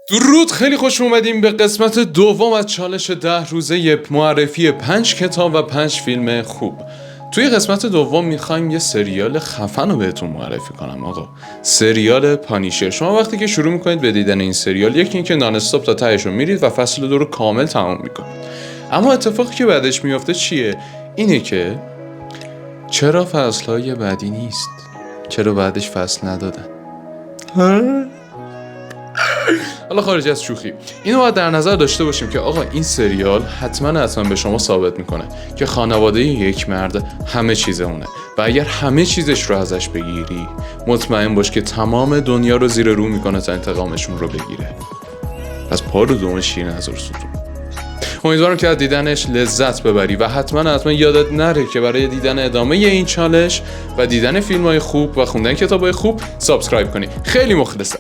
درود، خیلی خوش اومدیم به قسمت دوم از چالش 10 روزه معرفی 5 کتاب و 5 فیلم خوب. توی قسمت دوم میخوایم یه سریال خفن رو بهتون معرفی کنم. آقا سریال پانیشر. شما وقتی که شروع میکنید به دیدن این سریال، یکی این که نان استاپ تا تهش رو میرید و فصل 2 رو کامل تمام میکنید، اما اتفاقی که بعدش میفته چیه؟ اینه که چرا فصلهای بعدی نیست؟ چرا بعدش فصل ندادن؟ حالا خارج از شوخی، اینو باید در نظر داشته باشیم که آقا این سریال حتما به شما ثابت میکنه که خانواده یک مرد همه چیز اونه و اگر همه چیزش رو ازش بگیری مطمئن باش که تمام دنیا رو زیر رو میکنه تا انتقامشون رو بگیره. پس پا رو دوم شیرین هزار ستون. امیدوارم که از دیدنش لذت ببری و حتما یادت نره که برای دیدن ادامه این چالش و دیدن فیلم‌های خوب و خوندن کتاب‌های خوب سابسکرایب کنی. خیلی مخلصم.